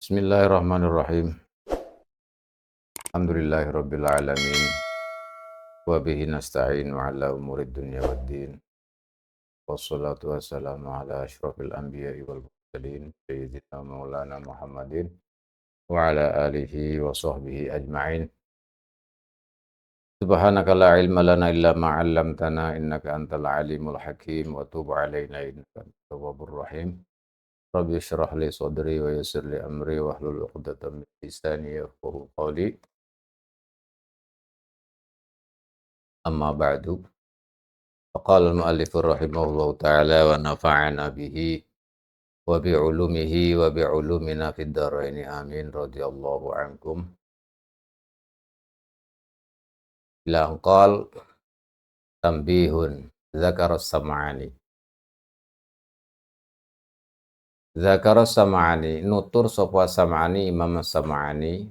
Bismillahirrahmanirrahim. Alhamdulillahirabbil alamin. Wa bihi nasta'inu ala umurid dunya waddin. Wassalatu wassalamu ala asyrafil anbiya'i wal mursalin sayyidina maulana Muhammadin wa ala alihi wa sahbihi ajma'in. Subhanaka la ilma lana illa ma 'allamtana innaka antal alimul hakim wa tub 'alaina innaka antat tawwabur rahim. Rabbi shrah li sadri wa yassir li amri wahlul 'uqdatam min lisani yafqahu qawli. Amma ba'du. Faqala al-mu'allifu rahimahullahu ta'ala wa nafa'ana bihi wa bi'ulumihi wa bi'ulumina fid dharaini amin radhiyallahu ankum. Ila qal tanbihun dzakara sam'ani. Dzakara sam'ani nutur sapa sam'ani Imam Sam'ani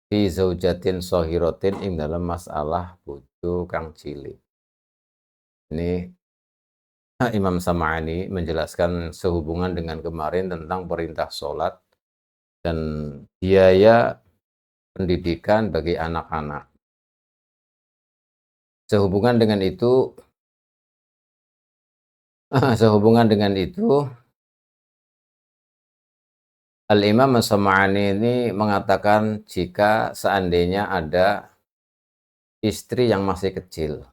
fi zaujatin shahiratin ing dalam masalah bojo kang cilik. Ini Imam Sam'ani menjelaskan sehubungan dengan kemarin tentang perintah sholat dan biaya pendidikan bagi anak-anak. Sehubungan dengan itu, Al-Imam Sam'ani ini mengatakan jika seandainya ada istri yang masih kecil.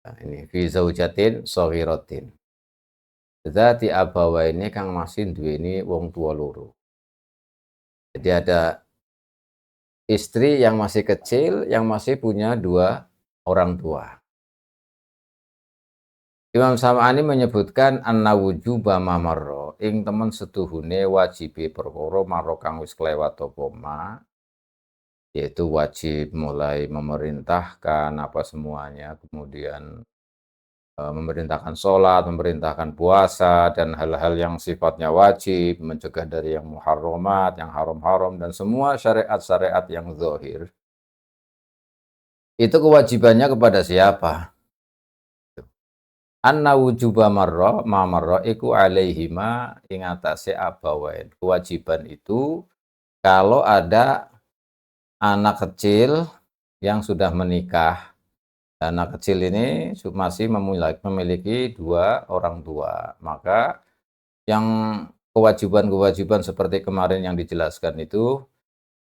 Nah, ini fi zaujatin shaghiratin. Dzati abawaini kang masih duweni wong tua loro. Jadi ada istri yang masih kecil yang masih punya dua orang tua. Imam Sam'ani menyebutkan anna wujuba mamarra ing temen setuhune wajibe perkara marra kang wis kelewat apa ma, yaitu wajib mulai memerintahkan apa semuanya, kemudian memerintahkan sholat, memerintahkan puasa, dan hal-hal yang sifatnya wajib, mencegah dari yang muharramat, yang haram-haram, dan semua syariat-syariat yang zahir. Itu kewajibannya kepada siapa? Anna wujuba mamarra iku alaihima ing atase abawain. Kewajiban itu kalau ada anak kecil yang sudah menikah. Anak kecil ini masih memiliki dua orang tua. Maka yang kewajiban-kewajiban seperti kemarin yang dijelaskan itu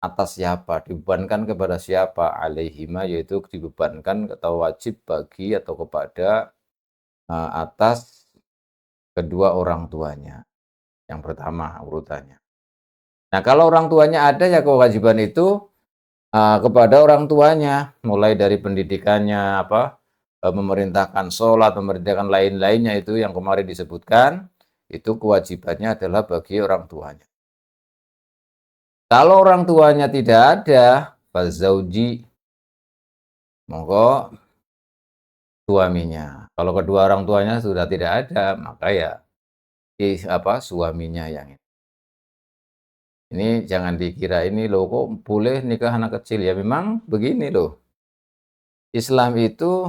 atas siapa? Dibebankan kepada siapa? Alaihima, yaitu dibebankan atau wajib bagi atau kepada atas kedua orang tuanya. Yang pertama urutannya. Nah, kalau orang tuanya ada ya kewajiban itu kepada orang tuanya, mulai dari pendidikannya, memerintahkan sholat, memerintahkan lain-lainnya itu yang kemarin disebutkan, itu kewajibannya adalah bagi orang tuanya. Kalau orang tuanya tidak ada, fazauji, monggo suaminya. Kalau kedua orang tuanya sudah tidak ada, maka ya suaminya yang ini. Ini jangan dikira ini loh kok boleh nikah anak kecil. Ya memang begini loh. Islam itu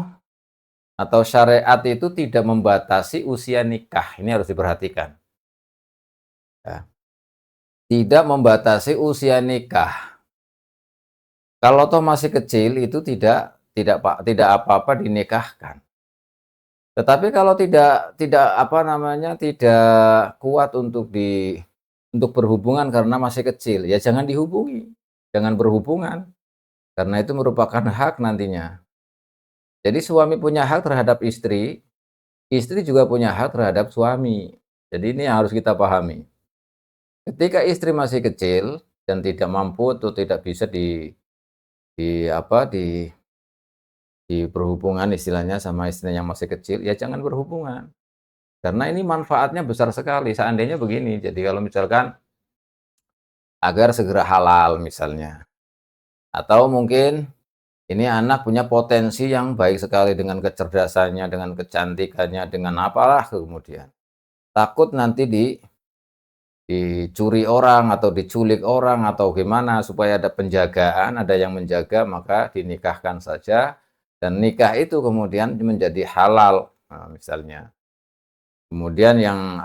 atau syariat itu tidak membatasi usia nikah. Ini harus diperhatikan. Ya. Tidak membatasi usia nikah. Kalau toh masih kecil itu tidak apa-apa dinikahkan. Tetapi kalau tidak kuat untuk berhubungan karena masih kecil, ya jangan dihubungi, jangan berhubungan, karena itu merupakan hak nantinya. Jadi suami punya hak terhadap istri, istri juga punya hak terhadap suami. Jadi ini yang harus kita pahami. Ketika istri masih kecil dan tidak mampu atau tidak bisa di berhubungan istilahnya sama istri yang masih kecil, ya jangan berhubungan. Karena ini manfaatnya besar sekali. Seandainya begini, jadi kalau misalkan agar segera halal misalnya. Atau mungkin ini anak punya potensi yang baik sekali dengan kecerdasannya, dengan kecantikannya, dengan apalah kemudian. Takut nanti dicuri orang atau diculik orang atau gimana, supaya ada penjagaan, ada yang menjaga, maka dinikahkan saja. Dan nikah itu kemudian menjadi halal, nah, misalnya. Kemudian yang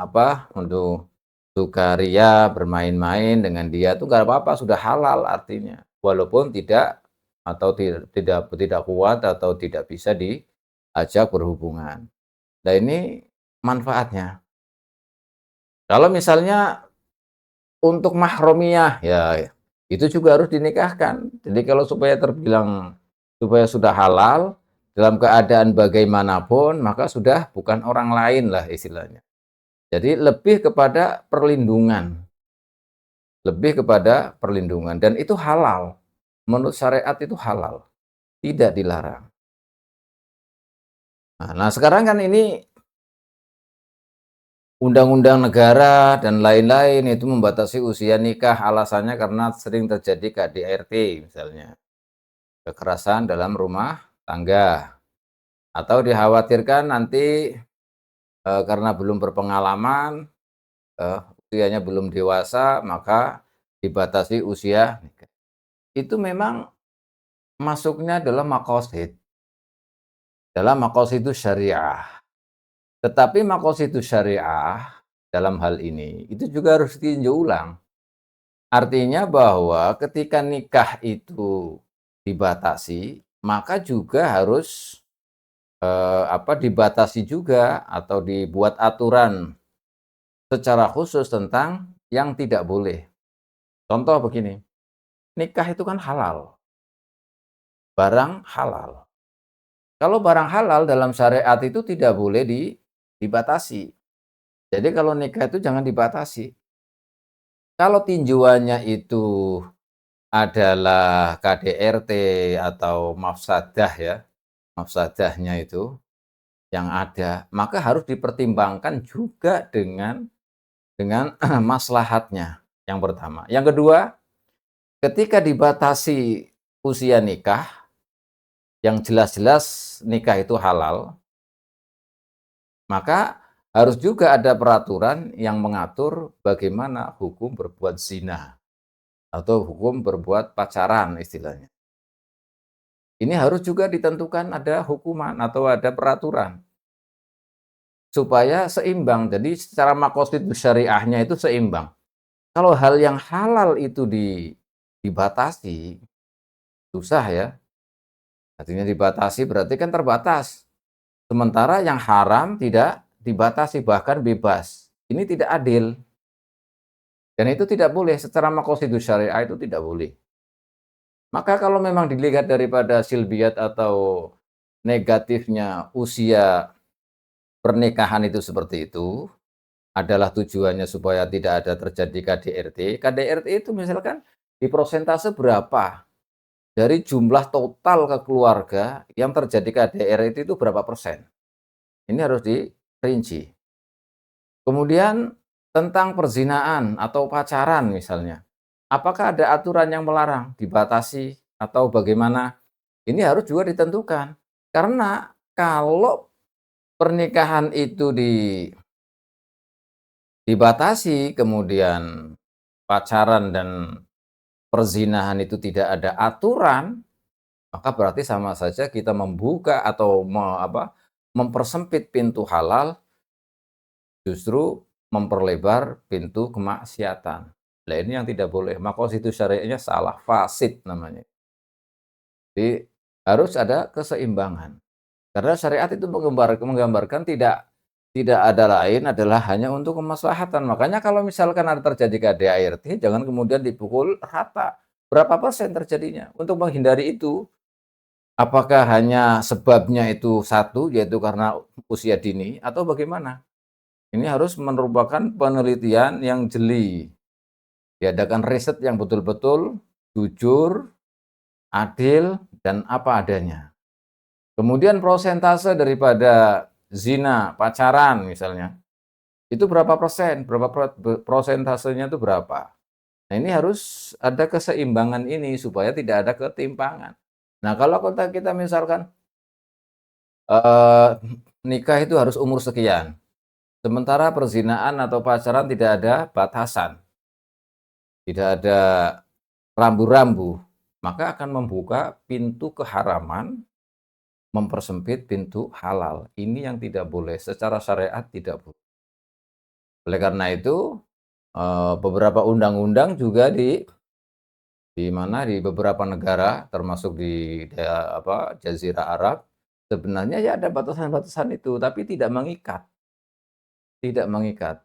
untuk sukaria, bermain-main dengan dia tuh nggak apa-apa, sudah halal artinya. Walaupun tidak atau tidak kuat atau tidak bisa diajak berhubungan. Nah ini manfaatnya. Kalau misalnya untuk mahrumiyah, ya itu juga harus dinikahkan. Jadi kalau supaya terbilang supaya sudah halal, dalam keadaan bagaimanapun, maka sudah bukan orang lain lah istilahnya. Jadi lebih kepada perlindungan dan itu halal. Menurut syariat itu halal, tidak dilarang. Nah, sekarang kan ini undang-undang negara dan lain-lain itu membatasi usia nikah, alasannya karena sering terjadi KDRT misalnya, kekerasan dalam rumah tangga, atau dikhawatirkan nanti, karena belum berpengalaman, usianya belum dewasa, maka dibatasi usia nikah. Itu memang masuknya dalam maqasidus syariah. Tetapi maqasidus syariah dalam hal ini, itu juga harus ditinjau ulang. Artinya bahwa ketika nikah itu dibatasi, maka juga harus, dibatasi juga atau dibuat aturan secara khusus tentang yang tidak boleh. Contoh begini, nikah itu kan halal, barang halal. Kalau barang halal dalam syariat itu tidak boleh dibatasi. Jadi kalau nikah itu jangan dibatasi. Kalau tinjauannya itu adalah KDRT atau mafsadah ya, mafsadahnya itu yang ada, maka harus dipertimbangkan juga dengan maslahatnya, yang pertama. Yang kedua, ketika dibatasi usia nikah, yang jelas-jelas nikah itu halal, maka harus juga ada peraturan yang mengatur bagaimana hukum berbuat zina atau hukum berbuat pacaran istilahnya. Ini harus juga ditentukan ada hukuman atau ada peraturan supaya seimbang. Jadi secara maqasidus syariahnya itu seimbang. Kalau hal yang halal itu dibatasi, susah ya. Artinya dibatasi berarti kan terbatas. Sementara yang haram tidak dibatasi, bahkan bebas. Ini tidak adil. Dan itu tidak boleh, secara maqasidus syariah itu tidak boleh. Maka kalau memang dilihat daripada silbiat atau negatifnya usia pernikahan itu seperti itu, adalah tujuannya supaya tidak ada terjadi KDRT. KDRT itu misalkan di prosentase berapa dari jumlah total keluarga yang terjadi KDRT itu berapa persen. Ini harus dirinci. Kemudian tentang perzinaan atau pacaran misalnya. Apakah ada aturan yang melarang, dibatasi atau bagaimana? Ini harus juga ditentukan. Karena kalau pernikahan itu dibatasi, kemudian pacaran dan perzinahan itu tidak ada aturan, maka berarti sama saja kita membuka atau mempersempit pintu halal, justru memperlebar pintu kemaksiatan. Nah ini yang tidak boleh, maqasidus syariahnya salah, fasid namanya. Jadi harus ada keseimbangan. Karena syariat itu menggambarkan tidak ada lain adalah hanya untuk kemaslahatan. Makanya kalau misalkan ada terjadi KDRT, jangan kemudian dipukul rata. Berapa persen terjadinya? Untuk menghindari itu, apakah hanya sebabnya itu satu, yaitu karena usia dini, atau bagaimana? Ini harus merupakan penelitian yang jeli. Diadakan riset yang betul-betul jujur, adil, dan apa adanya. Kemudian prosentase daripada zina, pacaran misalnya, itu berapa persen, prosentasenya itu berapa. Nah ini harus ada keseimbangan ini supaya tidak ada ketimpangan. Nah kalau kita misalkan, eee, nikah itu harus umur sekian, sementara perzinaan atau pacaran tidak ada batasan, tidak ada rambu-rambu, maka akan membuka pintu keharaman, mempersempit pintu halal. Ini yang tidak boleh, secara syariat tidak boleh. Oleh karena itu Beberapa undang-undang juga di mana, di beberapa negara termasuk di Jazirah Arab, sebenarnya ya ada batasan-batasan itu, tapi tidak mengikat,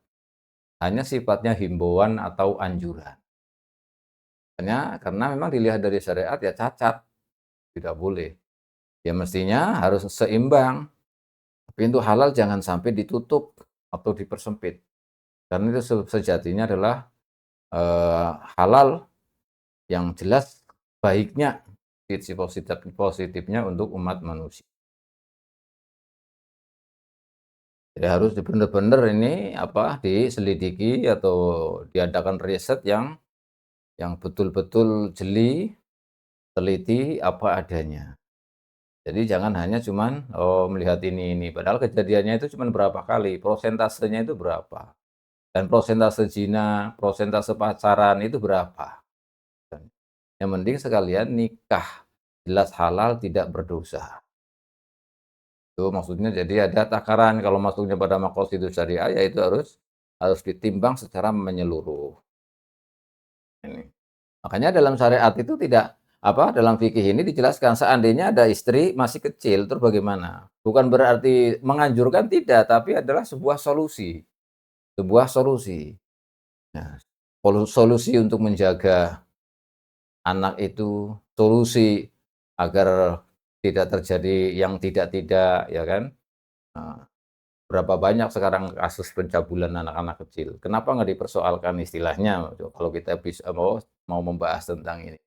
hanya sifatnya himbauan atau anjuran. Hanya karena memang dilihat dari syariat ya cacat, tidak boleh. Ya mestinya harus seimbang, pintu halal jangan sampai ditutup atau dipersempit, karena itu sejatinya adalah, halal yang jelas baiknya, sisi positifnya untuk umat manusia. Jadi harus benar-benar ini, diselidiki atau diadakan riset yang betul-betul jeli, teliti, apa adanya. Jadi jangan hanya cuman, melihat ini, padahal kejadiannya itu cuman berapa kali, prosentasenya itu berapa, dan prosentase zina, prosentase pacaran itu berapa. Yang penting sekalian nikah, jelas halal tidak berdosa. Itu maksudnya jadi ada takaran kalau masuknya pada maqasidus syariah, ya itu harus ditimbang secara menyeluruh, ini. Makanya dalam syariat itu dalam fikih ini dijelaskan seandainya ada istri masih kecil terus bagaimana? Bukan berarti menganjurkan tidak, tapi adalah sebuah solusi, sebuah solusi. Nah, solusi untuk menjaga anak itu, solusi agar tidak terjadi yang tidak-tidak, ya kan? Nah, berapa banyak sekarang kasus pencabulan anak-anak kecil, kenapa nggak dipersoalkan istilahnya kalau kita bisa mau membahas tentang ini.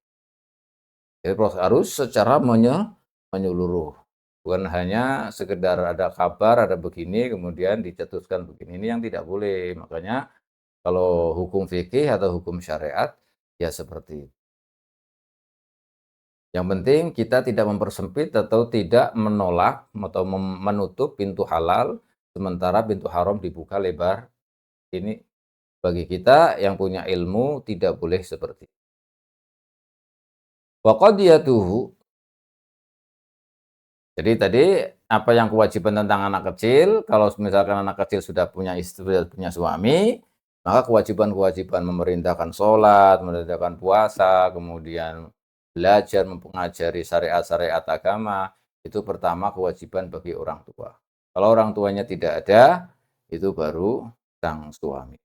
Jadi harus secara menyeluruh, bukan hanya sekedar ada kabar, ada begini, kemudian dicetuskan begini, ini yang tidak boleh. Makanya kalau hukum fikih atau hukum syariat, ya seperti itu. Yang penting kita tidak mempersempit atau tidak menolak atau menutup pintu halal, sementara pintu haram dibuka lebar. Ini bagi kita yang punya ilmu tidak boleh seperti itu. Wa qadiyatuhu, jadi tadi apa yang kewajiban tentang anak kecil, kalau misalkan anak kecil sudah punya istri, sudah punya suami, maka kewajiban-kewajiban memerintahkan sholat, memerintahkan puasa, kemudian belajar mempelajari syariat-syariat agama, itu pertama kewajiban bagi orang tua. Kalau orang tuanya tidak ada, itu baru sang suami.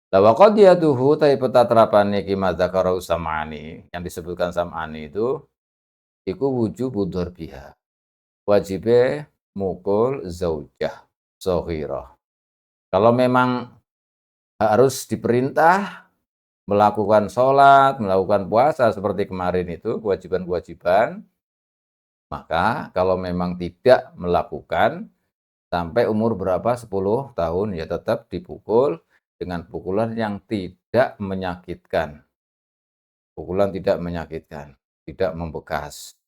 La wa qadiyatuhu tapi peta terapane ki madzakara sam'ani, yang disebutkan sam'ani itu iku wujubu dzarbiha. Wajibnya mukul zaujah shaghirah. Kalau memang harus diperintah melakukan sholat, melakukan puasa seperti kemarin itu kewajiban-kewajiban, maka kalau memang tidak melakukan sampai umur berapa 10 tahun ya tetap dipukul dengan pukulan yang tidak menyakitkan. Pukulan tidak menyakitkan, tidak membekas.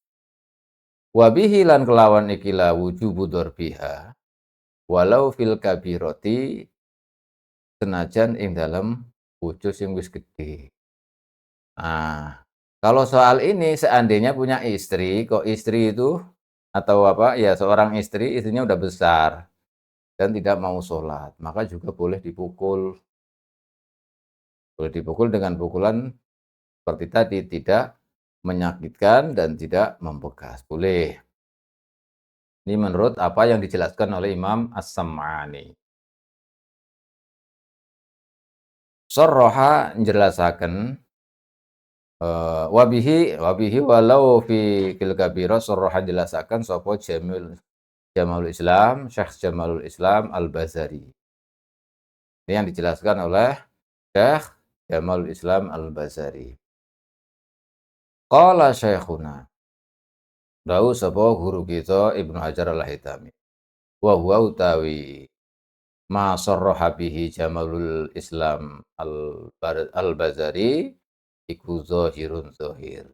Wabihi lan kelawan ikilah wujubu dzarbiha walau fil kabiroti senajan ing dalam bojo sing wis gedhe. Nah, kalau soal ini seandainya punya istri, kok istri itu atau ya seorang istri, istrinya udah besar dan tidak mau sholat, maka juga boleh dipukul. Boleh dipukul dengan pukulan seperti tadi, tidak menyakitkan dan tidak membekas, boleh. Ini menurut apa yang dijelaskan oleh Imam As-Sam'ani. Sharraha njelasaken, wabihi walau fi fil kabira sharraha jelasaken sapa Jamalul Islam, Syekh Jamalul Islam Al-Bazari. Ini yang dijelaskan oleh Syekh Jamalul Islam Al-Bazari. Qala Syekhuna, dawuh sapa guru kita Ibnu Hajar Al-Haytami. Wa huwa utawi ma sarraha bihi Jamalul Islam Al-Bazari iku zahirun zahir.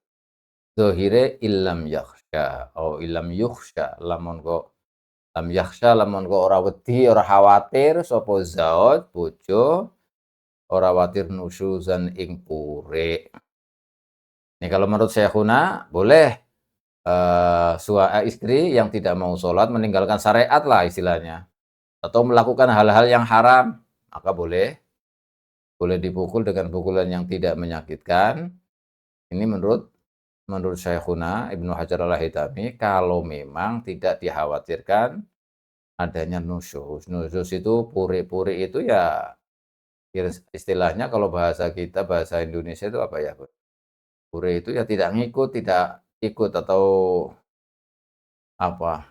Zahire illam yakhsha atau illam yukhsha, lamun kok lam yakhsha, lamun kok ora wedi, ora khawatir sapa zauj bojo, ora watir nusyuzan ing pure. Nih kalau menurut Syekhuna boleh istri yang tidak mau sholat meninggalkan syariat lah istilahnya, atau melakukan hal-hal yang haram, maka boleh boleh dipukul dengan pukulan yang tidak menyakitkan. Ini menurut Syekhuna Ibnu Hajar Al-Haytami, kalau memang tidak dikhawatirkan adanya nusyuz. Nusyuz itu puri-puri itu ya istilahnya kalau bahasa kita, bahasa Indonesia itu apa ya, puri itu ya tidak ngikut, tidak ikut atau apa,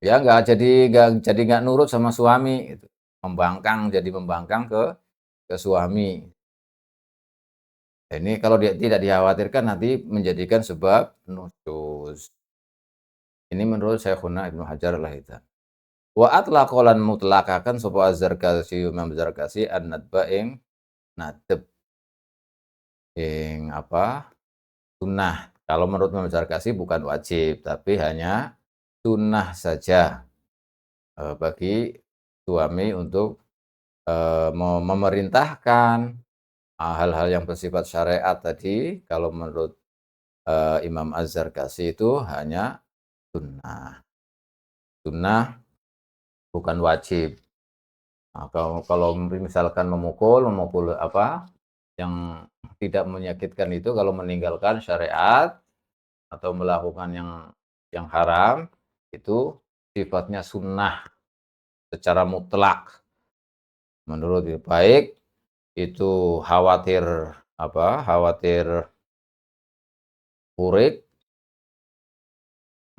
ya nggak nurut sama suami gitu, membangkang ke suami. Ini kalau dia tidak dikhawatirkan nanti menjadikan sebab nusyuz. Ini menurut Syekhuna Ibnu Hajar Al-Haytami. Wa atlaqa lan mutlaqaken sapa Az-Zarkashi, Imam Zarkashi an-nadba ing nadeb ing apa, sunnah. Kalau menurut Imam Zarkashi bukan wajib, tapi hanya sunnah saja, bagi suami untuk, memerintahkan, hal-hal yang bersifat syariat tadi, kalau menurut, Imam Az-Zarkashi itu hanya sunnah. Sunnah bukan wajib. Nah, kalau kalau misalkan memukul apa, yang tidak menyakitkan itu kalau meninggalkan syariat atau melakukan yang haram, itu sifatnya sunnah secara mutlak. Menurut baik itu khawatir apa, khawatir purik,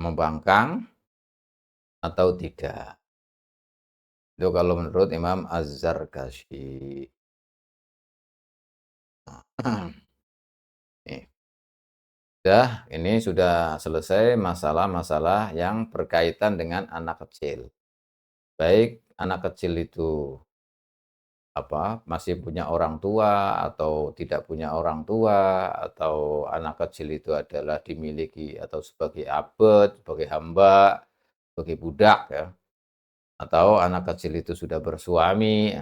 membangkang atau tidak. Itu kalau menurut Imam Az-Zarkashi. Nih. Ini sudah selesai masalah-masalah yang berkaitan dengan anak kecil. Baik anak kecil itu apa, masih punya orang tua atau tidak punya orang tua, atau anak kecil itu adalah dimiliki atau sebagai abd, sebagai hamba, sebagai budak ya, atau anak kecil itu sudah bersuami,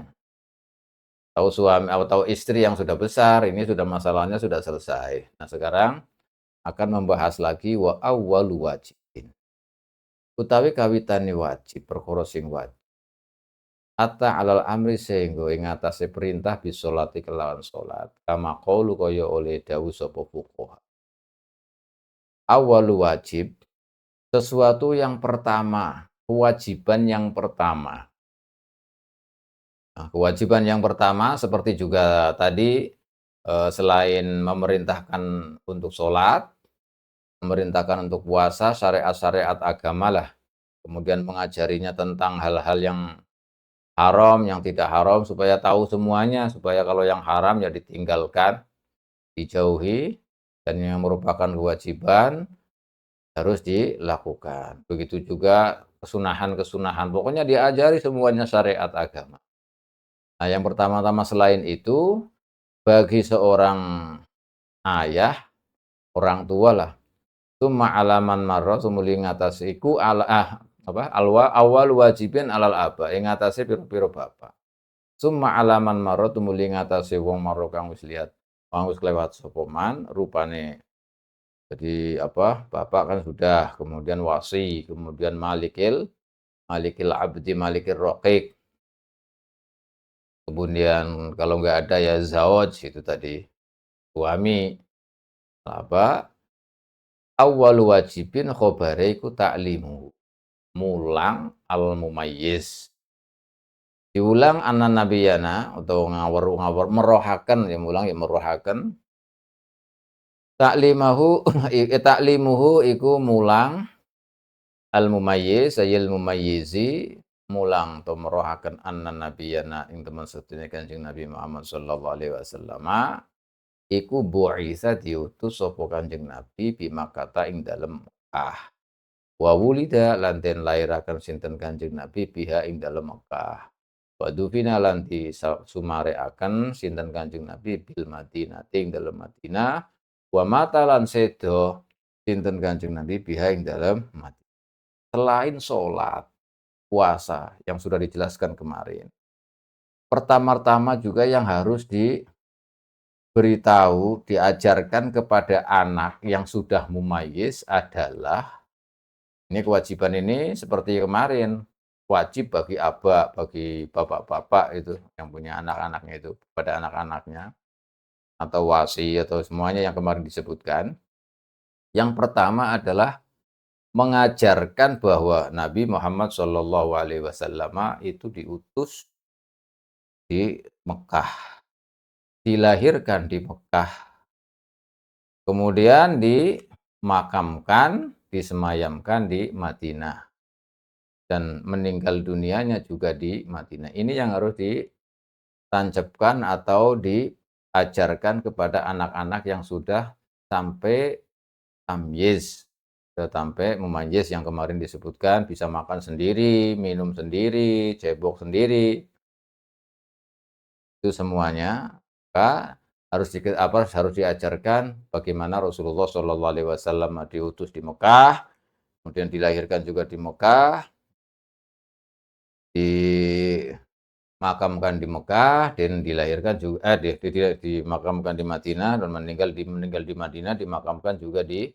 atau suami atau istri yang sudah besar, ini sudah masalahnya sudah selesai. Nah, sekarang akan membahas lagi wa awwalu wajibin. Utawi kawitane wajib, perkara sing wajib. Atta alal amri sehingga ing atase perintah bisolati kelawan salat. Kama qaulu kaya oleh dawuh sapa fuqaha. Awwalu wajib, sesuatu yang pertama, kewajiban yang pertama. Nah, kewajiban yang pertama seperti juga tadi, selain memerintahkan untuk sholat, memerintahkan untuk puasa, syariat-syariat agama lah, kemudian mengajarinya tentang hal-hal yang haram, yang tidak haram, supaya tahu semuanya, supaya kalau yang haram ya ditinggalkan, dijauhi, dan yang merupakan kewajiban harus dilakukan. Begitu juga kesunahan-kesunahan, pokoknya diajari semuanya syariat agama. Nah, yang pertama-tama selain itu, bagi seorang ayah, orang tua lah, summa alaman marra tumuli ngatasi iku apa awal wajibin alal aba ing ngatasi pira-pira bapak. Summa alaman marra tumuli ngatasi wong marra kang wis lihat, kang wis kelewat sapa man rupane. Jadi apa, bapak kan sudah, kemudian wasi, kemudian malikil abdi, malikil raqiq. Kemudian kalau nggak ada ya zawaj itu tadi, suami. Apa, awwalu wajibin khobare iku ta'limu, mulang al-mumayyiz. Diulang anan nabiyana atau ngawur merohaken, ya mulang ya merohaken. Ta'limahu ta'limuhu iku mulang al-mumayyiz ayil mumayyizi, mulang atau merohaken anan nabiyana ing temen sedene Kanjeng Nabi Muhammad sallallahu alaihi wasallam. Iku bu'itsa diutus sapa Kanjeng Nabi bi Makkah ing dalem Mekah. Wa wulida lan den lairaken sinten Kanjeng Nabi biha ing dalem Mekah. Wa dufina lan sumareaken sinten Kanjeng Nabi bil Madinah ing dalem Madinah. Wa mata lan sedo sinten Kanjeng Nabi biha ing dalem Madinah. Selain salat, puasa yang sudah dijelaskan kemarin. Pertama-tama juga yang harus beritahu, diajarkan kepada anak yang sudah mumayyiz adalah, ini kewajiban ini seperti kemarin, wajib bagi aba, bagi bapak-bapak itu yang punya anak-anaknya itu, pada anak-anaknya atau wasi atau semuanya yang kemarin disebutkan. Yang pertama adalah mengajarkan bahwa Nabi Muhammad SAW itu diutus di Mekah, dilahirkan di Mekah, kemudian dimakamkan, disemayamkan di Madinah, dan meninggal dunianya juga di Madinah. Ini yang harus ditancapkan atau diajarkan kepada anak-anak yang sudah sampai tamyiz, sudah sampai memayyiz yang kemarin disebutkan, bisa makan sendiri, minum sendiri, cebok sendiri. Itu semuanya, maka harus diajarkan bagaimana Rasulullah SAW diutus di Mekah, kemudian dilahirkan juga di Mekah, dimakamkan di Mekah, dan dilahirkan juga dimakamkan di Madinah, dan meninggal di Madinah, dimakamkan juga di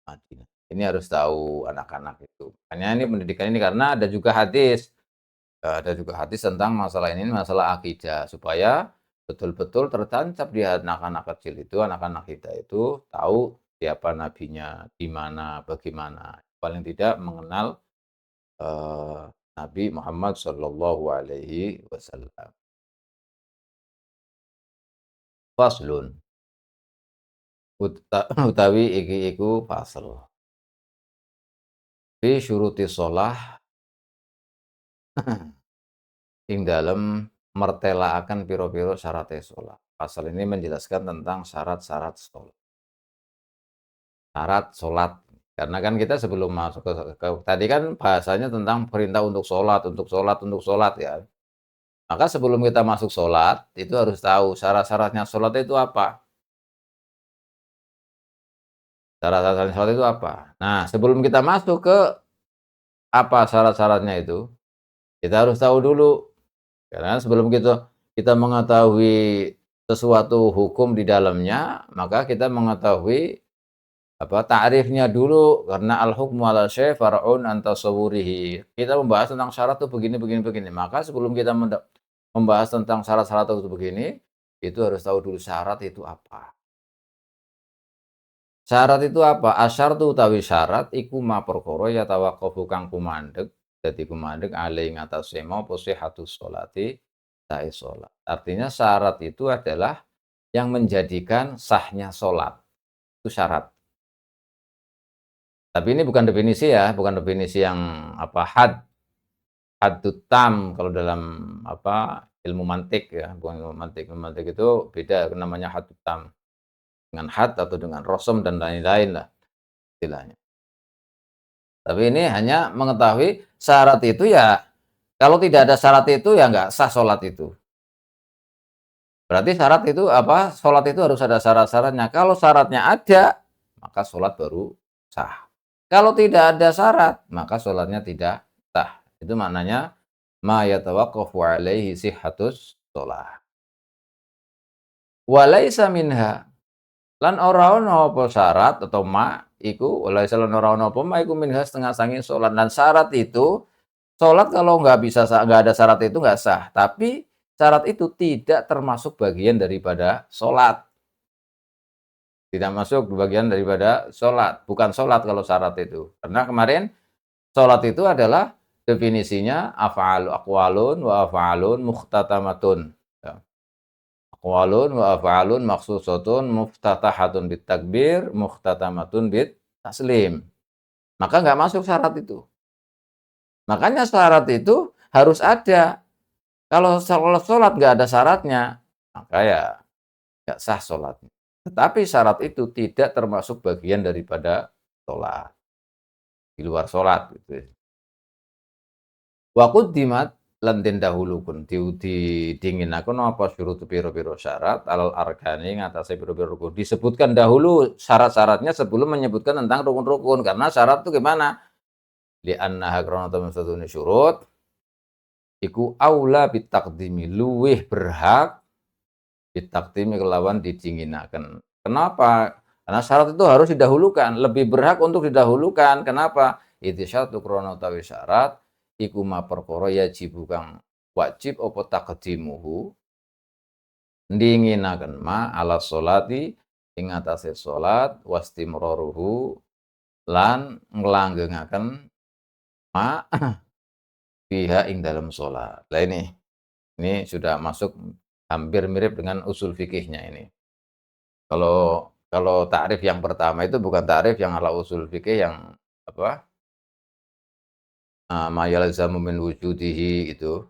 Madinah. Ini harus tahu anak-anak itu. Makanya ini pendidikan ini, karena ada juga hadis tentang masalah ini, masalah akidah, supaya betul-betul tertancap di anak-anak kecil itu, anak-anak kita itu tahu siapa nabinya, di mana, bagaimana. Paling tidak mengenal Nabi Muhammad Shallallahu Alaihi Wasallam. Faslun utawi iki iku fasel. Fi syuruti shalah ing dalem mertelaaken pira-pira syaraté shalat. Pasal ini menjelaskan tentang syarat-syarat shalat. Syarat sholat. Karena kan kita sebelum masuk tadi kan bahasanya tentang perintah untuk sholat, untuk sholat, untuk sholat ya. Maka sebelum kita masuk sholat, itu harus tahu syarat-syaratnya sholat itu apa. Syarat-syaratnya sholat itu apa. Nah, sebelum kita masuk ke apa syarat-syaratnya itu, kita harus tahu dulu. Karena sebelum kita mengetahui sesuatu hukum di dalamnya, maka kita mengetahui ta'rifnya dulu, karena al-hukmu 'ala syai' far'un an tasawwurihi. Kita membahas tentang syarat tuh begini begini begini. Maka sebelum kita membahas tentang syarat-syarat itu begini, itu harus tahu dulu syarat itu apa. Syarat itu apa? Asyartu utawi syarat iku ma perkara ya tawaqqafu kang kumandheg, dadi kumandheg ale ing atase apa sihhatus sholati, sae salat. Artinya syarat itu adalah yang menjadikan sahnya salat. Itu syarat. Tapi ini bukan definisi ya, bukan definisi yang haddut tam kalau dalam ilmu mantik ya, bukan ilmu mantik. Ilmu mantik itu beda namanya haddut tam. Dengan had atau dengan rosem dan lain-lain lah istilahnya. Tapi ini hanya mengetahui syarat itu ya, kalau tidak ada syarat itu ya nggak sah sholat itu. Berarti syarat itu sholat itu harus ada syarat-syaratnya. Kalau syaratnya ada, maka sholat baru sah. Kalau tidak ada syarat, maka sholatnya tidak sah. Itu maknanya ma yatawaqqafu alaihi sihhatus shalah. Wa laisa minha, lan ora ana apa syarat atau iku walaisa lan ora ana apa iku minha setengah sange salat. Dan syarat itu, salat kalau nggak ada syarat itu nggak sah. Tapi syarat itu tidak termasuk bagian daripada salat. Tidak masuk bagian daripada salat, bukan salat kalau syarat itu. Karena kemarin salat itu adalah definisinya aqwalun wa af'alun mukhtatamatun. Ya. Aqwalun wa af'alun makhsusatun muftatahatun bit takbir, mukhtatamatun bit taslim. Maka nggak masuk syarat itu. Makanya syarat itu harus ada. Kalau sholat nggak ada syaratnya, maka ya nggak sah sholatnya. Tetapi syarat itu tidak termasuk bagian daripada sholat. Di luar sholat gitu ya. Wa quddimat lan den dahulukeun didinginaken apa syurut pira-pira syarat alal arkani ngatasé pira-pira rukun. Disebutkan dahulu syarat-syaratnya sebelum menyebutkan tentang rukun-rukun. Karena syarat itu gimana? Li'annaha krana temen satune syurut iku aula bitaqdimi, luwih berhak bitaqdimi kelawan didinginaken. Kenapa? Karena syarat itu harus didahulukan, lebih berhak untuk didahulukan. Kenapa? Itu syaratu krana utawi syarat iku ma perkara yajibu kang wajib apa taqdimuhu ndinginaken ma ala sholati ing atase salat wastimraruhu lan nglanggengaken ma fiha ing dalam salat. Lah ini sudah masuk hampir mirip dengan usul fikihnya ini. Kalau ta'rif yang pertama itu bukan ta'rif yang ala usul fikih yang apa, ma yalzamu min wujudihi itu,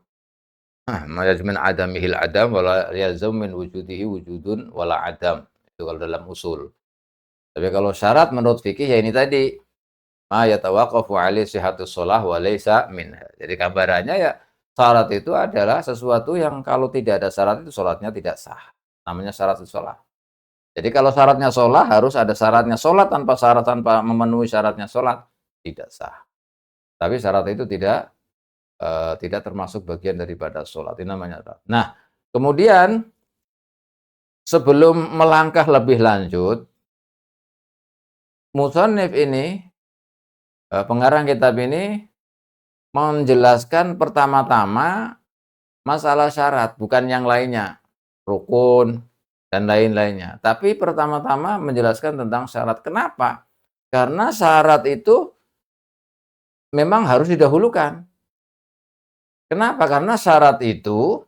ma yalzamu min adamihil adam wala yalzamu min wujudihi wujudun wala adam, itu kalau dalam usul. Tapi kalau syarat menurut fikih ya ini tadi, ma yatawaqqafu alaihi sihhatus shalah wa laisa minha. Jadi gambarannya ya syarat itu adalah sesuatu yang kalau tidak ada syarat itu salatnya tidak sah. Namanya syarat shalah. Jadi kalau syaratnya sholat harus ada syaratnya. Sholat tanpa syarat, tanpa memenuhi syaratnya sholat tidak sah. Tapi syarat itu tidak termasuk bagian daripada sholat. Ini namanya syarat. Nah, kemudian sebelum melangkah lebih lanjut, musannif ini, pengarang kitab ini menjelaskan pertama-tama masalah syarat, bukan yang lainnya, rukun dan lain-lainnya. Tapi pertama-tama menjelaskan tentang syarat. Kenapa? Karena syarat itu memang harus didahulukan. Kenapa? Karena syarat itu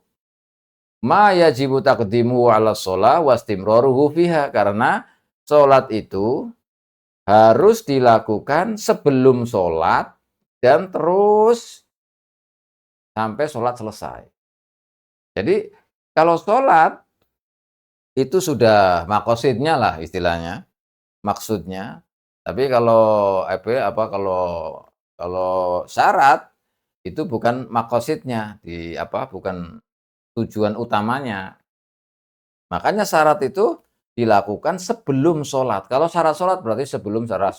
ma yajibu taqdimu 'ala shalah wastimraruhu fiha. Karena salat itu harus dilakukan sebelum salat dan terus sampai salat selesai. Jadi kalau salat itu sudah maqasidnya lah istilahnya, maksudnya. Tapi kalau kalau syarat itu bukan maqasidnya, bukan tujuan utamanya. Makanya syarat itu dilakukan sebelum sholat. Kalau syarat sholat berarti sebelum sholat.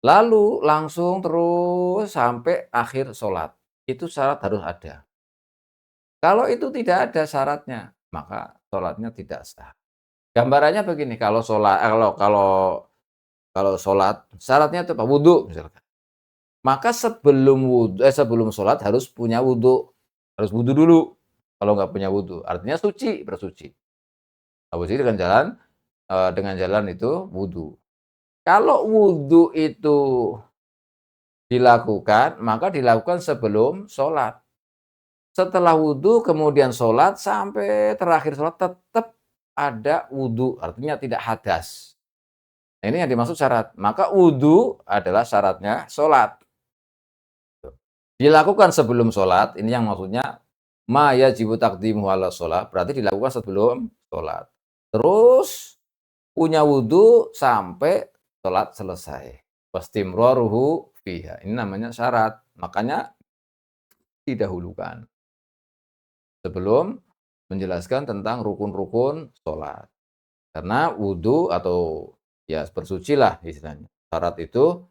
Lalu langsung terus sampai akhir sholat. Itu syarat harus ada. Kalau itu tidak ada syaratnya, maka sholatnya tidak sah. Gambarannya begini, kalau sholat syaratnya itu apa? Wudhu misalkan. Maka sebelum sholat harus punya wudhu. Harus wudhu dulu. Kalau nggak punya wudhu, artinya bersuci. Bersuci dengan jalan itu wudhu. Kalau wudhu itu dilakukan, maka dilakukan sebelum sholat. Setelah wudhu kemudian sholat sampai terakhir sholat tetap ada wudhu, artinya tidak hadas. Nah, ini yang dimaksud syarat. Maka wudhu adalah syaratnya sholat. Dilakukan sebelum sholat, ini yang maksudnya ma yajibu taqdimuhu 'ala shalah, berarti dilakukan sebelum sholat. Terus punya wudhu sampai sholat selesai. Wastimraruhu fiha. Ini namanya syarat. Makanya didahulukan sebelum menjelaskan tentang rukun-rukun sholat. Karena wudhu atau ya bersucilah istilahnya. Syarat itu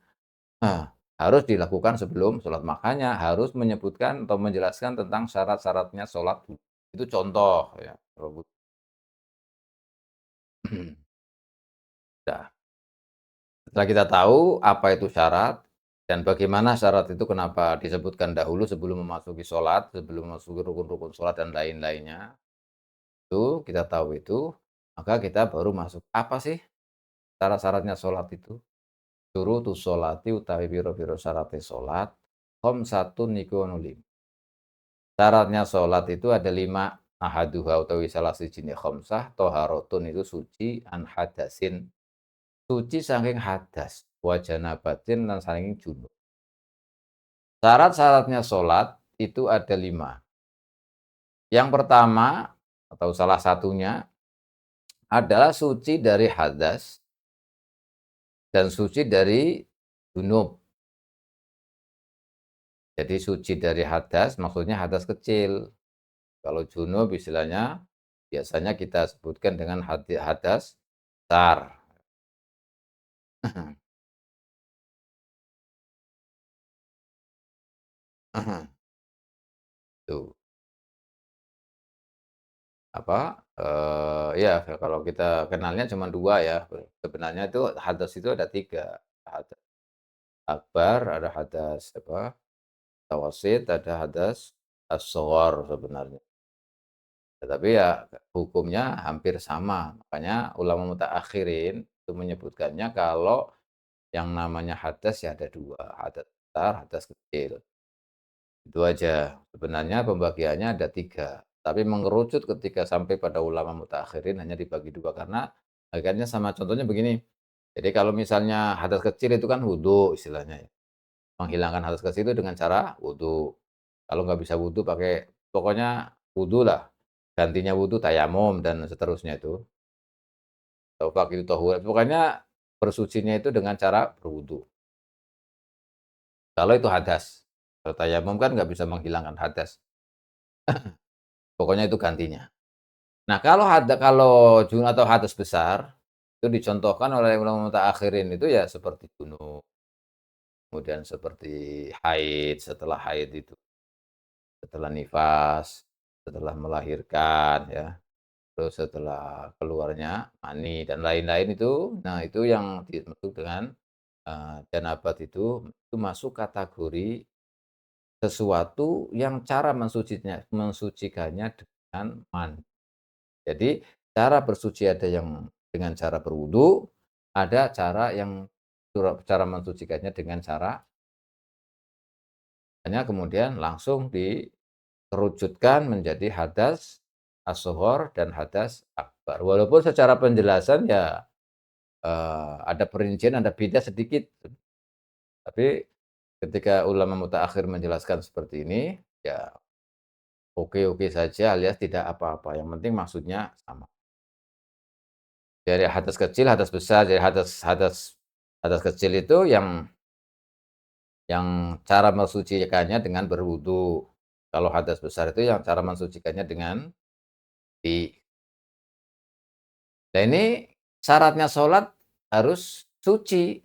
harus dilakukan sebelum sholat. Makanya harus menyebutkan atau menjelaskan tentang syarat-syaratnya sholat. Itu contoh ya. Nah, setelah kita tahu apa itu syarat dan bagaimana syarat itu kenapa disebutkan dahulu sebelum memasuki sholat, sebelum memasuki rukun-rukun sholat dan lain-lainnya, itu kita tahu itu, maka kita baru masuk. Apa sih syarat-syaratnya sholat itu? Syurutus sholati utawi biro-biro syaratnya sholat, khamsatun niku ana 5. Syaratnya sholat itu ada 5. Ahaduha utawi salah sijine khamsah, toharotun itu suci, an hadasin, suci saking hadas, wa janabatin lan saking junub. Syarat-syaratnya sholat itu ada 5. Yang pertama atau salah satunya adalah suci dari hadas dan suci dari junub. Jadi suci dari hadas maksudnya hadas kecil. Kalau junub istilahnya biasanya kita sebutkan dengan hadas besar. Tuh, ya kalau kita kenalnya cuma 2 ya, sebenarnya itu hadas itu ada 3 hadas. akbar, ada hadas apa, tawasit, ada hadas as-sughar sebenarnya. Tetapi ya hukumnya hampir sama, makanya ulama mutaakhirin itu menyebutkannya kalau yang namanya hadas ya ada 2, hadas besar, hadas kecil. Itu aja. Sebenarnya pembagiannya ada 3, tapi mengerucut ketika sampai pada ulama mutaakhirin hanya dibagi 2 karena akhirnya sama. Contohnya begini, jadi kalau misalnya hadas kecil itu kan wudu istilahnya ya, menghilangkan hadas kecil itu dengan cara wudu. Kalau nggak bisa wudu pakai pokoknya wudu lah, gantinya wudu tayamum dan seterusnya itu, atau pakai tohur, pokoknya bersucinya itu dengan cara berwudu. Kalau itu hadas, kalau tayamum kan nggak bisa menghilangkan hadas, pokoknya itu gantinya. Nah, kalau junub atau hadas besar, itu dicontohkan oleh ulama mutaakhirin itu ya seperti junub, kemudian seperti haid, setelah haid itu, setelah nifas, setelah melahirkan ya, terus setelah keluarnya mani dan lain-lain itu, nah itu yang dimaksud dengan, janabat itu masuk kategori sesuatu yang cara mensucikannya dengan mandi. Jadi, cara bersuci ada yang dengan cara berwudu, ada cara yang cara mensucikannya dengan cara hanya kemudian langsung dikerucutkan menjadi hadas as-sughor dan hadas akbar. Walaupun secara penjelasan ya, ada perincian, ada beda sedikit, tapi ketika ulama mutaakhir menjelaskan seperti ini, ya oke-oke saja alias tidak apa-apa, yang penting maksudnya sama. Dari hadas kecil, hadas besar, jadi hadas kecil itu yang cara mensucikannya dengan berwudu. Kalau hadas besar itu yang cara mensucikannya dengan di nah ini syaratnya sholat harus suci,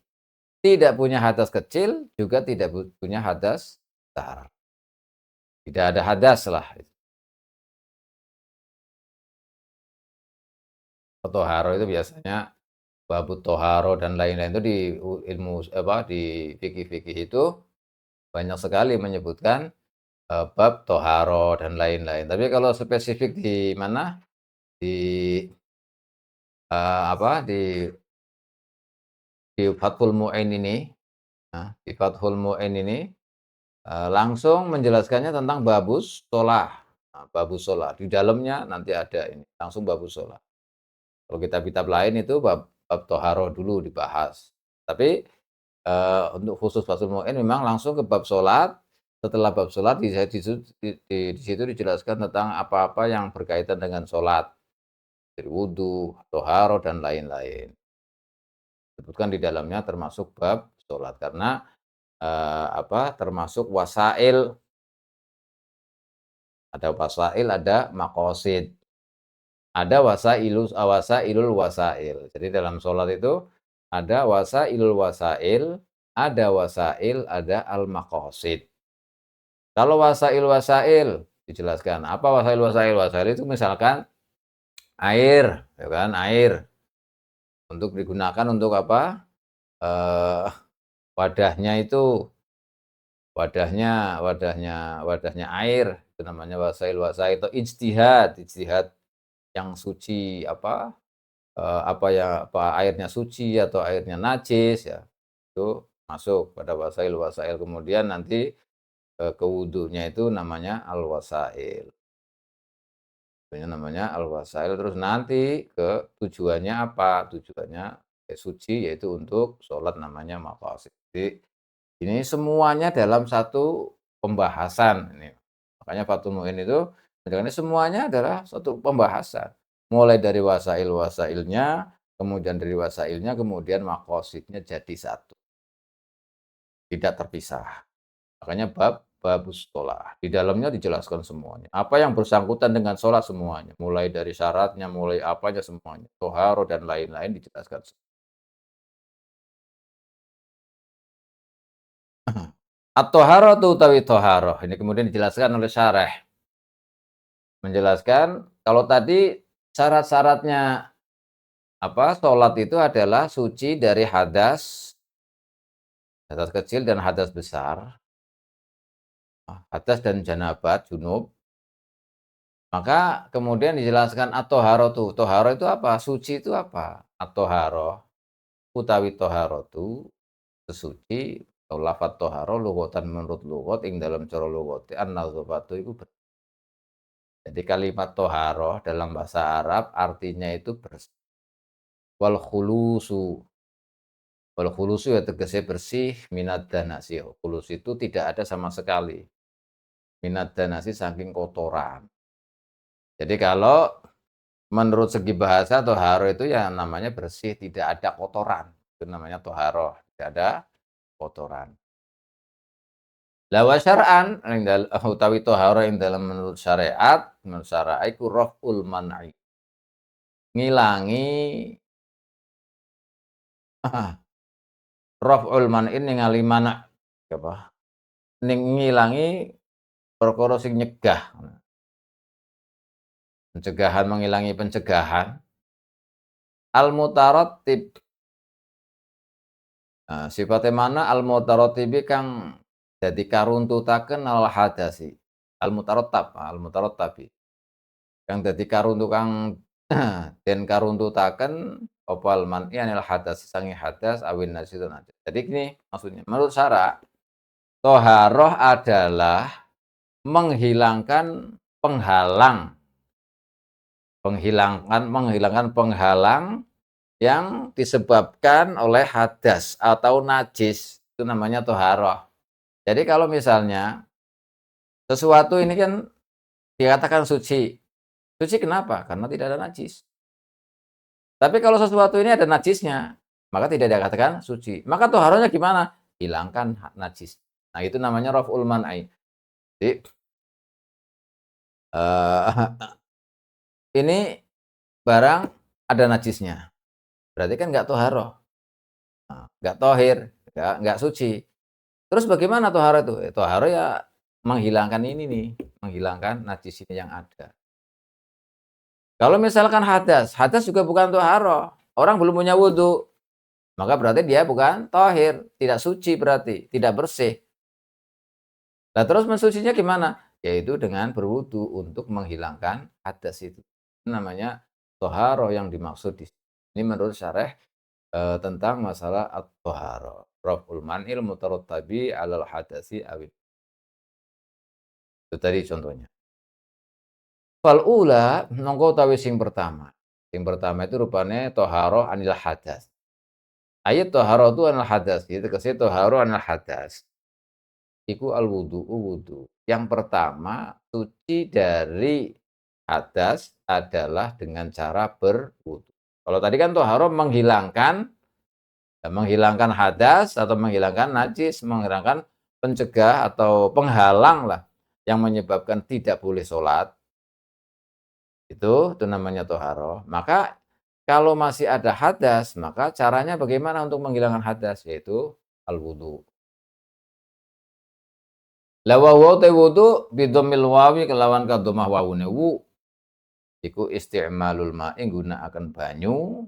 tidak punya hadas kecil, juga tidak punya hadas besar. Tidak ada hadas lah. Toharo itu biasanya babut toharo dan lain-lain itu di ilmu apa, di fikih-fikih itu banyak sekali menyebutkan bab toharo dan lain-lain. Tapi kalau spesifik di mana, di, apa, di Fathul Mu'in ini, di Fathul Mu'in ini, langsung menjelaskannya tentang babus shalah. Babus shalah, di dalamnya nanti ada ini, langsung babus shalah. Kalau kitab-kitab lain itu bab bab toharo dulu dibahas. Tapi, untuk khusus Fathul Mu'in memang langsung ke bab sholat, setelah bab sholat di situ dijelaskan tentang apa-apa yang berkaitan dengan sholat. Dari wudu, toharo, dan lain-lain. Disebutkan di dalamnya termasuk bab sholat karena apa, termasuk wasail, ada wasail, ada maqasid, ada wasailul wasail. Jadi dalam sholat itu ada wasailul wasail, ada wasail, ada al-maqasid. Kalau wasail wasail dijelaskan, apa wasail wasail? Wasail itu misalkan air, ya kan, air untuk digunakan untuk apa, eee, wadahnya itu, wadahnya air, itu namanya wasail wasail atau ijtihad, ijtihad yang suci apa, apa ya, apa airnya suci atau airnya najis ya, itu masuk pada wasail wasail. Kemudian nanti, ke wudunya itu namanya al-wasail. Ini namanya al-wasail, terus nanti ke tujuannya apa, tujuannya suci yaitu untuk sholat namanya maqasid. Jadi ini semuanya dalam satu pembahasan ini. Makanya Fathul Mu'in itu ini semuanya adalah satu pembahasan. Mulai dari wasail-wasailnya, kemudian dari wasailnya, kemudian maqasidnya jadi satu, tidak terpisah. Makanya babus sholah. Di dalamnya dijelaskan semuanya. Apa yang bersangkutan dengan sholat semuanya. Mulai dari syaratnya, mulai apanya semuanya. Toharo dan lain-lain dijelaskan. At-toharotu utawi toharoh. Ini kemudian dijelaskan oleh syarah. Menjelaskan kalau tadi syarat-syaratnya apa, sholat itu adalah suci dari hadas hadas kecil dan hadas besar, hadas dan janabat, junub, maka kemudian dijelaskan at-thaharatu. Thahara itu apa? Suci itu apa? At-thahara utawi thaharatu sesuci atau lafadz thahara lughatan menurut lughat ing dalam cara lughate an-nadhafatu iku jadi kalimat toharoh dalam bahasa Arab artinya itu bersih. Wal khulusu. Wal khulusu ya tegese bersih minad danasi. Khulus itu tidak ada sama sekali. Minad danasi saking kotoran. Jadi kalau menurut segi bahasa toharo itu ya namanya bersih, tidak ada kotoran. Itu namanya toharoh, tidak ada kotoran. Lawa syar'an utawi toharo yang dalam menurut syariat, menurut syara' iku raf'ul man'i. Ngilangi raf'ul man'in ningali mana apa, ngilangi perkara sing nyegah, pencegahan menghilangi pencegahan, al-mutarattib, sifate mana al-mutarattibi kang dadi karuntutaken al hadasi, al-mutarattabi, kang dadi kang den karuntutaken apa al-man'i anil hadasi sange hadas awin najis lan najis. Jadi gini maksudnya, menurut syara' toharoh adalah menghilangkan penghalang, menghilangkan penghalang yang disebabkan oleh hadas atau najis, itu namanya toharoh. Jadi kalau misalnya sesuatu ini kan dikatakan suci, suci kenapa? Karena tidak ada najis. Tapi kalau sesuatu ini ada najisnya, maka tidak dikatakan suci. Maka toharohnya gimana? Hilangkan najis. Nah itu namanya raf'ul man'i. Jadi, ini barang ada najisnya, berarti kan nggak toharoh, nggak tohir, nggak suci. Terus bagaimana toharoh itu? Toharoh ya menghilangkan ini nih, menghilangkan najis ini yang ada. Kalau misalkan hadas, hadas juga bukan toharoh. Orang belum punya wudhu, maka berarti dia bukan tohir, tidak suci berarti, tidak bersih. Nah terus mensucinya gimana? Yaitu dengan berwudhu untuk menghilangkan hadas itu. Itu namanya toharoh yang dimaksud di sini. Ini menurut syarah tentang masalah at-thaharah. Raf'ul man'il mutarattabi 'alal hadasi awil. Itu tadi contohnya. Fal ula mongko utawi sing pertama. Sing pertama itu rupane thaharah anil hadas. Ayat thaharah itu anil hadas, itu tegese thaharah anil hadas. Iku al wudu'u wudu. Yang pertama, suci dari hadas adalah dengan cara berwudu. Kalau tadi kan thaharah menghilangkan menghilangkan hadas atau menghilangkan najis, menghilangkan pencegah atau penghalang lah yang menyebabkan tidak boleh sholat, itu namanya toharoh. Maka kalau masih ada hadas, maka caranya bagaimana untuk menghilangkan hadas? Yaitu al-wudu. Lawa te wudu bidomil wawi kelawan kadomah wawune wu iku isti'malul ma'i gunakaken banyu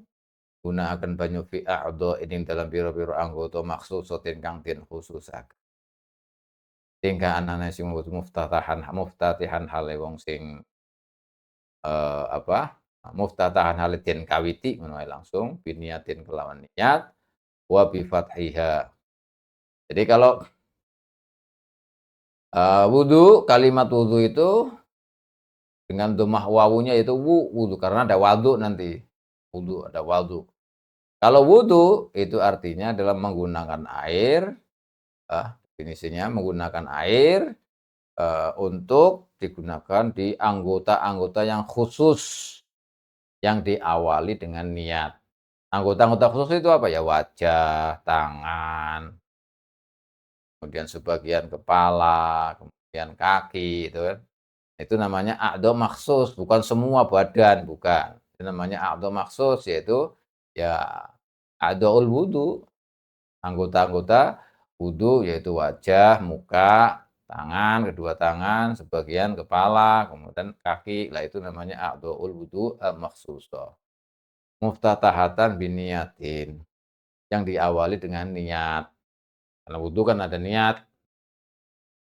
gunakaken banyu fi a'dha ing dalam pira-pira anggota maksusatin kang den khususaken. Tingkah anane sing muftatihan hale wong sing apa, muftatahan hale den kawiti ngono ae langsung biniatin kelawan niat wa bi fathiha. Jadi kalau wudu, kalimat wudu itu dengan dhammah wawunya itu wudu karena ada wadhu nanti. Wudu, ada wadhu. Kalau wudu itu artinya adalah menggunakan air, definisinya menggunakan air untuk digunakan di anggota-anggota yang khusus, yang diawali dengan niat. Anggota-anggota khusus itu apa ya? Wajah, tangan, kemudian sebagian kepala, kemudian kaki, itu kan. Itu namanya a'dha maksus, bukan semua badan, bukan. Itu namanya a'dha maksus, yaitu ya a'dhaul wudu, anggota-anggota wudu yaitu wajah, muka, tangan, kedua tangan, sebagian kepala, kemudian kaki. Lah itu namanya a'dhaul wudu makhsusah. Muftatahatan biniyatin, yang diawali dengan niat. Karena wudu kan ada niat,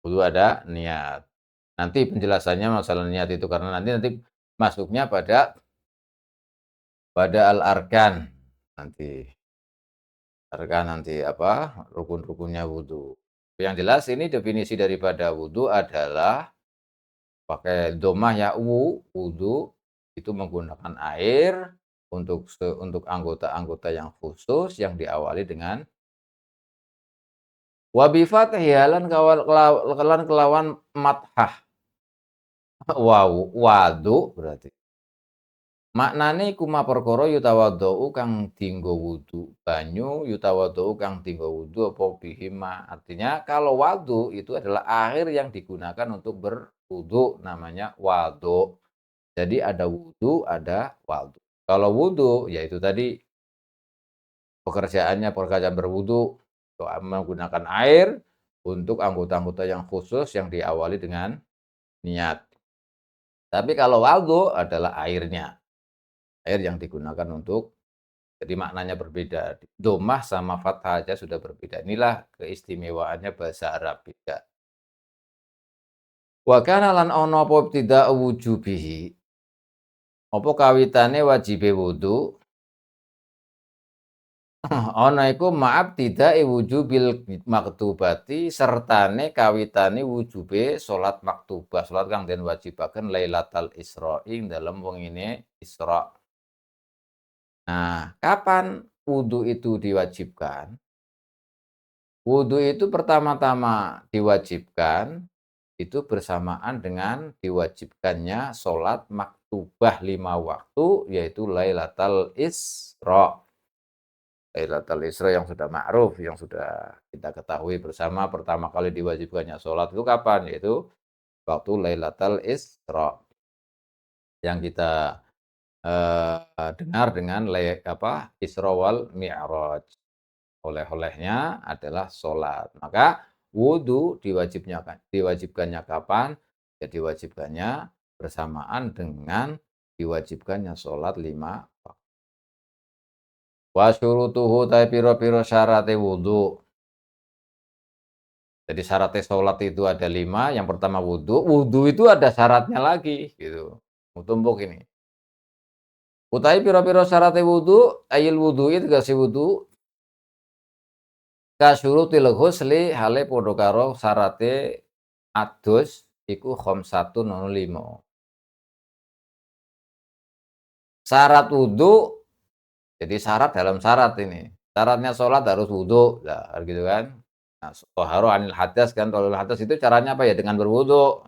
wudu ada niat. Nanti penjelasannya masalah niat itu karena nanti masuknya pada al-arkan nanti. Arkan nanti apa, rukun-rukunnya wudu. Yang jelas ini definisi daripada wudu adalah pakai domah ya, wudu itu menggunakan air untuk anggota-anggota yang khusus yang diawali dengan wa bi fathi kelan kelawan mathah. Wadu berarti. Maknane iku ma perkara yutawaddau kang dienggo wudu. Banyu yutawaddau kang dienggo wudu apa bihi ma. Artinya kalau wadu itu adalah air yang digunakan untuk berwudu, namanya wadu. Jadi ada wudu, ada wadu. Kalau wudu, yaitu tadi pekerjaan berwudu, menggunakan air untuk anggota-anggota yang khusus yang diawali dengan niat. Tapi kalau wadu adalah airnya, air yang digunakan untuk jadi maknanya berbeda. Domah sama fathah aja sudah berbeda. Inilah keistimewaannya bahasa Arab beda. Wa kana lan ana apa ibtida'u wujubihi. Apa kawitane wajibe wudu ana iku ma'ab tidak wujubil maktubati sertane kawitane wujube salat maktubah, salat kang den wajibaken Lailatul Isra ing dalem wengine Isra. Nah, kapan wudu itu diwajibkan? Wudu itu pertama-tama diwajibkan itu bersamaan dengan diwajibkannya sholat maktubah 5 waktu yaitu Lailatul Isra. Lailatul Isra yang sudah ma'ruf, yang sudah kita ketahui bersama pertama kali diwajibkannya sholat itu kapan? Yaitu waktu Lailatul Isra yang kita dengar dengan Isra wal Mi'raj. Oleh-olehnya adalah sholat. Maka wudu diwajibkannya kapan? Ya diwajibkannya bersamaan dengan diwajibkannya sholat 5 waktu. Wa syurutuhu ta pira-pira syarate wudu. Jadi syaratnya sholat itu ada 5, yang pertama wudu. Wudu itu ada syaratnya lagi gitu. Tumbuk ini. Utahe pira-pira syarate wudu, ayil wudu'i tegese wudu kasyurutil ghusli hale padha karo syarate adus iku khamsatun ana 5. Syarat wudu, jadi syarat dalam syarat ini. Syaratnya sholat harus wudu, lah gitu kan. Nah, thaharu anil hadas kan, kalau hadas itu caranya apa ya? Dengan berwudu.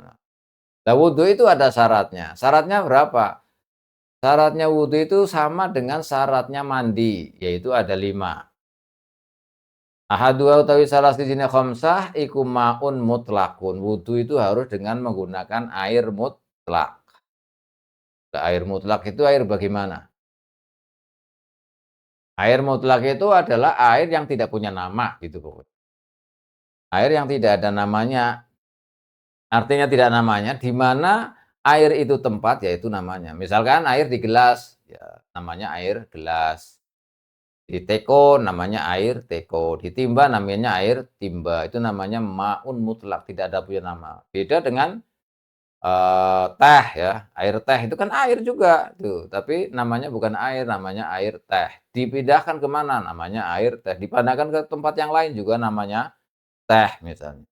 Nah, wudu itu ada syaratnya. Syaratnya berapa? Syaratnya wudu itu sama dengan syaratnya mandi, yaitu ada 5. Ahaduha utawi salah sijine khamsah iku maun mutlakun. Wudu itu harus dengan menggunakan air mutlak. Nah, air mutlak itu air bagaimana? Air mutlak itu adalah air yang tidak punya nama gitu pokoknya. Air yang tidak ada namanya, artinya tidak namanya, di mana air itu tempat, yaitu namanya. Misalkan air di gelas, ya namanya air gelas. Di teko namanya air teko, di timba namanya air timba. Itu namanya maun mutlak, tidak ada punya nama. Beda dengan teh ya, air teh itu kan air juga tuh, tapi namanya bukan air, namanya air teh. Dipindahkan ke mana? Namanya air teh. Dipindahkan ke tempat yang lain juga namanya teh misalnya.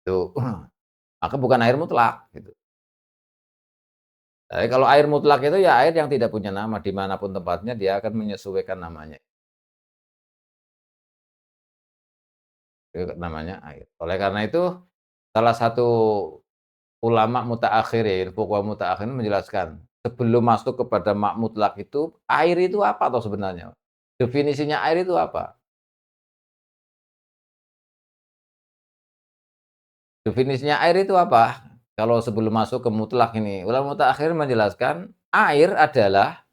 Tuh, maka bukan air mutlak gitu. Tapi kalau air mutlak itu ya air yang tidak punya nama, dimanapun tempatnya dia akan menyesuaikan namanya. Itu namanya air. Oleh karena itu salah satu ulama mutaakhirin, fuqaha mutaakhirin menjelaskan, sebelum masuk kepada mutlak itu, air itu apa toh sebenarnya? Definisinya air itu apa? Definisinya air itu apa? Kalau sebelum masuk ke mutlak ini, ulama mutaakhirin menjelaskan, air adalah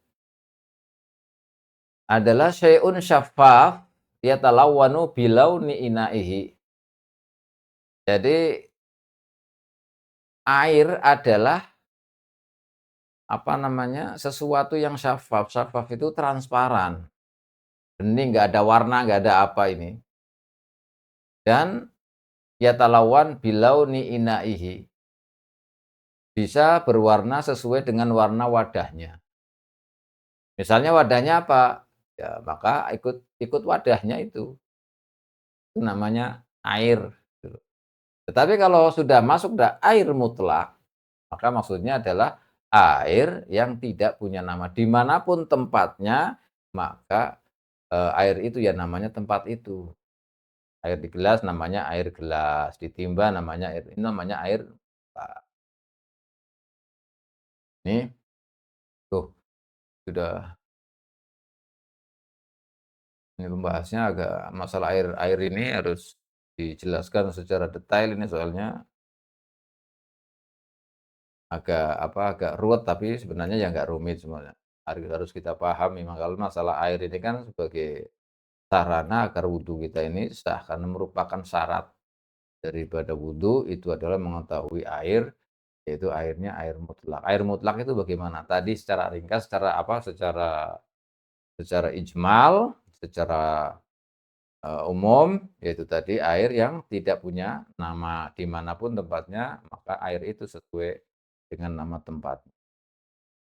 syai'un syaffaf yatalawwanu bilauni ina'ihi. Jadi air adalah apa namanya, sesuatu yang syafaf. Syafaf itu transparan, bening, nggak ada warna, nggak ada apa ini. dan yatalawan bilauni inaihi, bisa berwarna sesuai dengan warna wadahnya. Misalnya wadahnya apa? Ya maka ikut ikut wadahnya itu namanya air, gitu. Tetapi kalau sudah masuk air mutlak, maka maksudnya adalah air yang tidak punya nama. Dimanapun tempatnya, maka, air itu ya namanya tempat itu. Air di gelas namanya air gelas, di timba namanya air ini namanya air ini tuh sudah ini pembahasnya agak masalah air air ini harus dijelaskan secara detail ini soalnya agak apa, agak ruwet tapi sebenarnya ya nggak rumit sebenarnya. Harus kita pahami kalau masalah air ini kan sebagai sarana agar wudhu kita ini sah, karena merupakan syarat daripada wudhu itu adalah mengetahui air, yaitu airnya air mutlak. Air mutlak itu bagaimana? Tadi secara ringkas, secara apa, secara secara ijmal, secara umum, yaitu tadi air yang tidak punya nama, dimanapun tempatnya, maka air itu sesuai dengan nama tempat.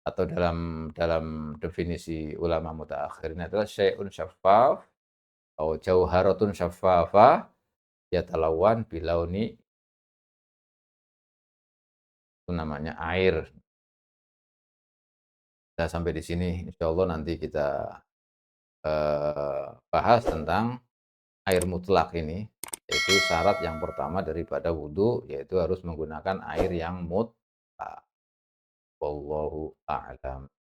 Atau dalam dalam definisi ulama mutaakhirin adalah syai'un syaffaf atau jauharatun syaffafah yatalawan bilauni, itu namanya air. Nah, sampai di sini insyaallah nanti kita, bahas tentang air mutlak ini, yaitu syarat yang pertama daripada wudhu, yaitu harus menggunakan air yang mutlak. Wallahu a'lam.